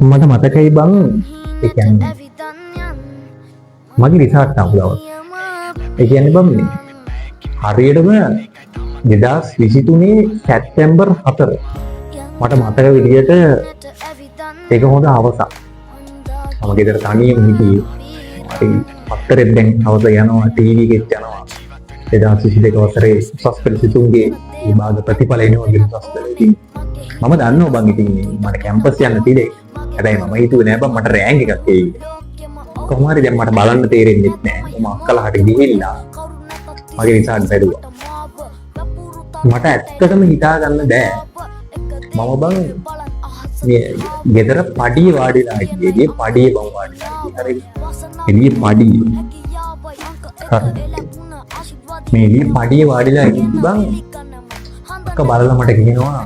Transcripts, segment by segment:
මට මතකයි බං ඒ කියන්නේ මගේ රිසර්ච් ආපු දවස්. ඒ කියන්නේ බං මේ හරියටම 2023 සැප්තැම්බර් 4 මට මතක විදියට ඒක හොඳ හවසක්. මම ගෙදර තනියම හිටියේ. අපි පත්තරෙන් දැන් හවස යනවා ටීවී එකෙත් යනවා. 2022 වසරේ උසස් පෙළ සිතුම්ගේ විභාග ප්‍රතිඵල එනවා උසස් පෙළේදී. මම දන්නවා බං ඉතින් මට කැම්පස් යන්න තියෙන්නේ. හැබැයි මම හිතුවේ නෑ බං මට රෑන්ක් එකක් එයි කියලා. කොහොම හරි දැන් මට බලන්න තේරෙන්නේ නැහැ. මම අක්කලාට ගිහිල්ලා මගේ රිසර්ච් බැලුවා. මට ඇත්තටම හිතා ගන්න බෑ. මම බං මේ ගෙදර පඩිය වාඩිලා හිටියේ. පඩිය බං වාඩිලා හිටියේ. හරි. එළියේ පඩිය. මේ එළියේ පඩිය වාඩිලා හිටියේ බං. අක්ක බලලා මට කියනවා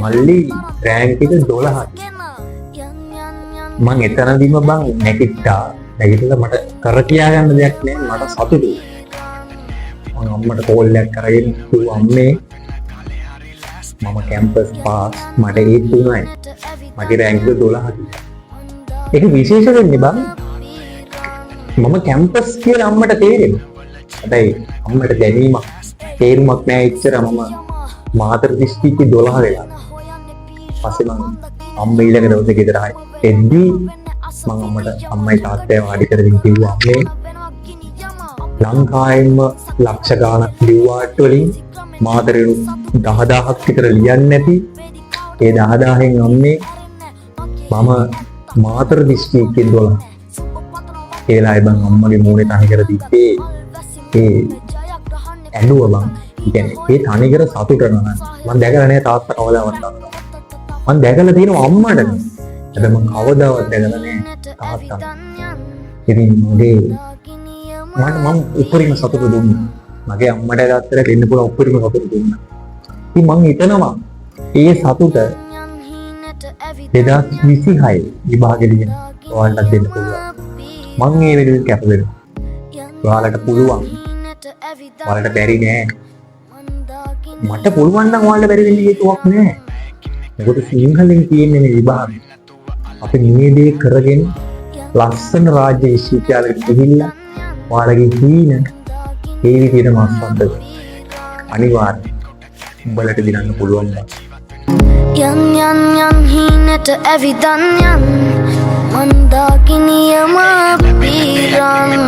මල්ලි රෑන්ක් එක 12යි. මං එතනදීම බං නැගිට්ටා. නැගිටලා මට කර කියා ගන්න දෙයක් නෑ. මට සතුටුයි. මම අම්මට කෝල් එකක් කරගෙන කිව්වා අම්මේ මම කැම්පස් පාස් මට 3යි. මගේ රෑන්ක් එක 12යි. ඒක විශේෂ වෙන්නේ බං මම කැම්පස් කියලා අම්මට තේරෙනවා. හැබැයි අම්මට දැනීමක් තේරුමක් නෑ ඉච්චර මම මාතර දිස්ත්‍රික්කේ 12 වෙලා. පස්සේ මම අම්ම ඊළඟ දවසේ ගෙදර ආයි. එද්දී මම අම්මයි තාත්තයි වාඩි කරගෙන කිව්වා අම්මේ ලංකාවෙම ලක්ෂ ගාණක් ලිව්වාට වලින් මාතරේ 10000ක් විතර ලියන්නේ නැති ඒ 10000න් අම්මේ මම මාතර දිස්ත්‍රික්කේ 12 ඒලා ඉබන් අම්මගේ මූණේ තනිකර තිබ්බේ ඒ ඇඬුව බං. කියන්නේ ඒ තනිකර සතුට නන මම දැකලා නැහැ තාත්තා කවදාවත් මම දැකලා තියෙනවා අම්මට. හැබැයි මම කවදාවත් දැකලා නැහැ තාත්තා. ඉතින් මගේ මම උපරිම සතුට දුන්නා. මගේ අම්මට ගත්තට දෙන්න පුළුවන් උපරිම සතුට දුන්නා. ඉතින් මම හිතනවා ඒ සතුට 2026 විභාගෙදී ඔයාලට දෙන්න පුළුවන්. මම මේ වෙනුවෙන් කැප වෙනවා. ඔයාලට පුළුවන්. ඔයාලට බැරි නෑ. මට පුළුවන් නම් ඔයාලට බැරි වෙන්න හේතුවක් නෑ. මොකද සිංහලෙන් කියන්නේ මේ විභාගය. අපි මේ දේ කරගෙන ලස්සන රාජ්‍ය විශ්වවිද්‍යාලයකට ගිහිල්ලා ඔයාලගේ හීන ඒ විදිහට මාස්පන්ද අනිවාර්යයෙන් උඹලට දිනන්න පුළුවන් බං. යන් හීනට ඇවිදන් යන් මන්දාකිනියම පීරන්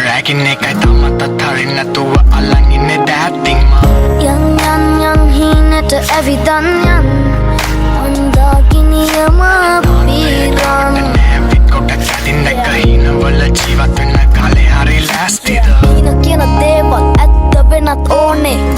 රැකින් එකයි තමත් අත්හරින්න නැතුව අල්ලන් ඉන්නේ දැටින් යන් හීනට ඇවිදන් යන් මන්දාකිනියම පීරන් කොටක් සැදින්න කහින වල ජීවත් වෙන්න කාලේ හරි ලෑස්තිද හීන කියන දේවල් ඇත්ත වෙනත් ඕනේ